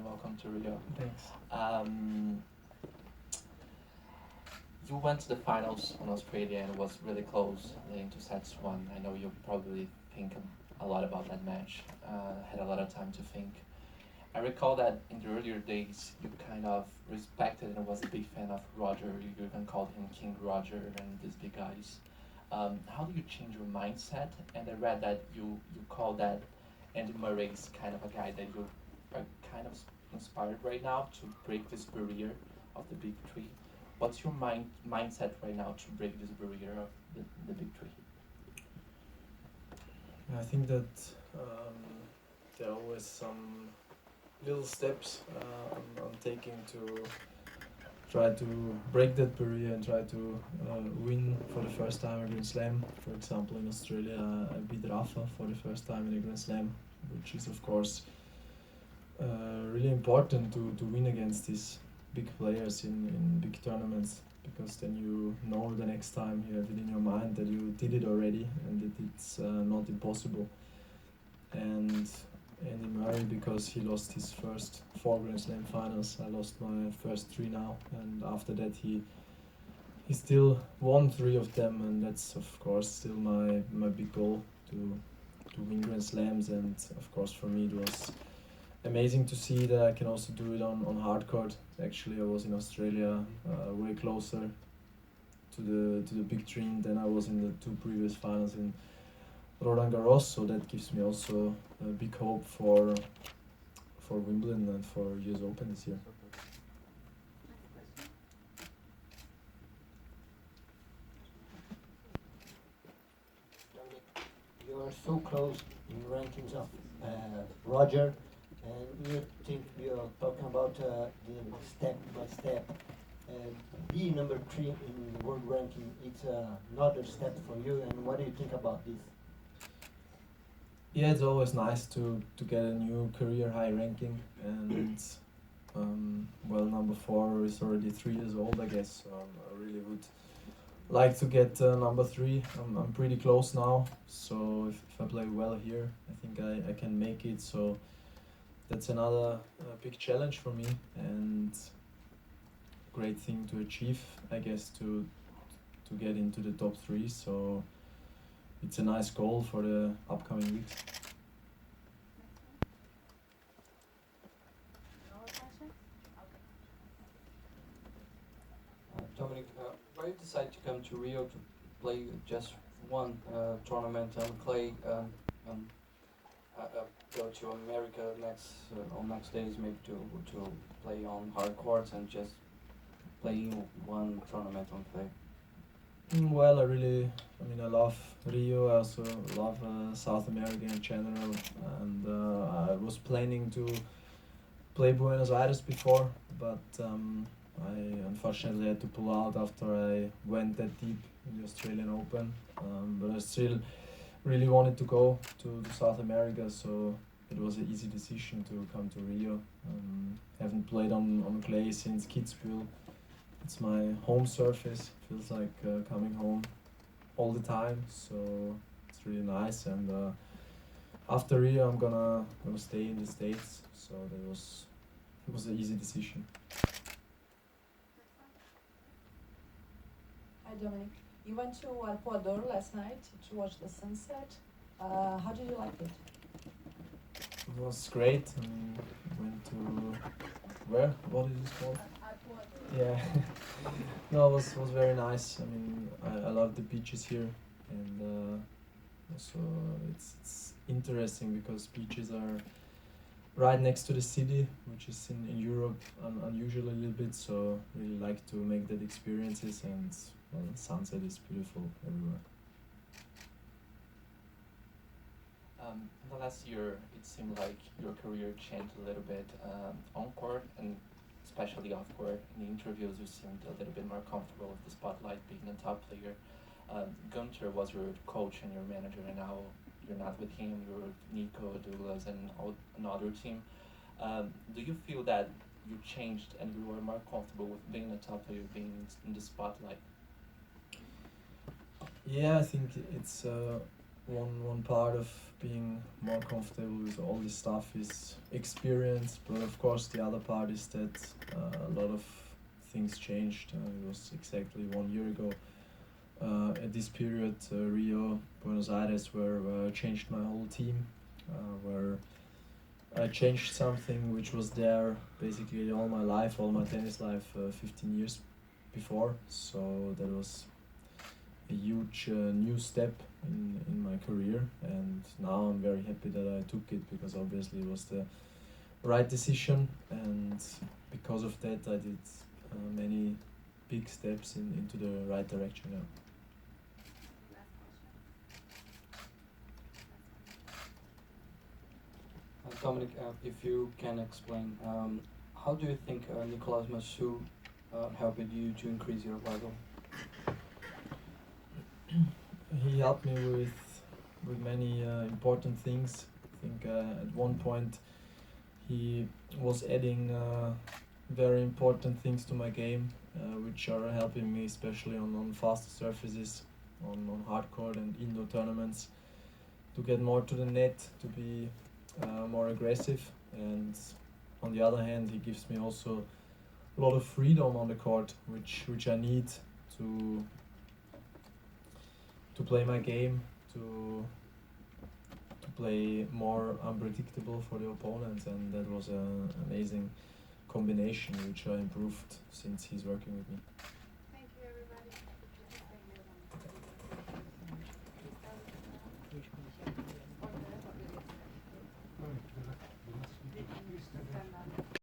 and welcome to Rio. Thanks. You went to the finals on Australia and it was really close, leading to sets one. I know you probably think a lot about that match, had a lot of time to think. I recall that in the earlier days you kind of respected and was a big fan of Roger. You even called him King Roger and these big guys. How do you change your mindset? And I read that you call that Andy Murray's kind of a guy that you are kind of inspired right now to break this barrier of the big three. What's your mindset right now to break this barrier of the big three? I think that there are always some little steps I'm taking to try to break that barrier and try to win for the first time a Grand Slam. For example, in Australia, I beat Rafa for the first time in a Grand Slam, which is of course really important to win against these big players in big tournaments, because then you know the next time you have it in your mind that you did it already and that it's not impossible. And Andy Murray, because he lost his first 4 Grand Slam finals, I lost my first 3 now, and after that he still won 3 of them, and that's of course still my big goal to win Grand Slams. And of course for me it was amazing to see that I can also do it on hard court. Actually, I was in Australia way closer to the big three than I was in the 2 previous finals in Roland Garros, so that gives me also a big hope for Wimbledon and for US Open this year. Dominic, you are so close in rankings of Roger, and you think we are talking about the step by step. Be number 3 in world ranking, it's another step for you, and what do you think about this? Yeah, it's always nice to get a new career high ranking, and well, number 4 is already 3 years old, I guess, so I really would like to get number 3. I'm pretty close now, so if I play well here, I think I can make it, so that's another big challenge for me, and great thing to achieve, I guess, to get into the top 3, so it's a nice goal for the upcoming weeks. Dominic, why you decide to come to Rio to play just one tournament on clay? Go to America next days, maybe to play on hard courts and just playing one tournament on clay. Well, I love Rio, I also love South America in general, and I was planning to play Buenos Aires before, but I unfortunately had to pull out after I went that deep in the Australian Open, but I still really wanted to go to South America, so it was an easy decision to come to Rio. Haven't played on clay since Kitzbühel. It's my home surface, feels like coming home all the time, so it's really nice. And after Rio, I'm gonna stay in the States, so it was an easy decision. Hi Dominic, you went to Arpoador last night to watch the sunset. How did you like it? It was great. Went to where? What is it called? Yeah. No, it was very nice. I love the beaches here, and also it's interesting because beaches are right next to the city, which is in Europe unusual a little bit. So really like to make that experiences, and well, sunset is beautiful everywhere. In the last year, it seemed like your career changed a little bit on court and especially off court. In the interviews, you seemed a little bit more comfortable with the spotlight, being a top player. Gunter was your coach and your manager, and now you're not with him. You're with Nico, Douglas, and another team. Do you feel that you changed and you were more comfortable with being a top player, being in the spotlight? Yeah, I think it's one part of being more comfortable with all this stuff is experience, but of course the other part is that a lot of things changed. It was exactly 1 year ago at this period, Rio, Buenos Aires, where I changed my whole team, where I changed something which was there basically all my life, all my tennis life, 15 years before. So that was a huge new step in my career, and now I'm very happy that I took it, because obviously it was the right decision, and because of that I did many big steps into the right direction now. Dominic, if you can explain, how do you think Nicolas Massou helped you to increase your level? He helped me with many important things. I think at one point he was adding very important things to my game, which are helping me especially on faster surfaces, on hard court and indoor tournaments, to get more to the net, to be more aggressive. And on the other hand, he gives me also a lot of freedom on the court, which I need to play my game, to play more unpredictable for the opponents, and that was an amazing combination which I improved since he's working with me.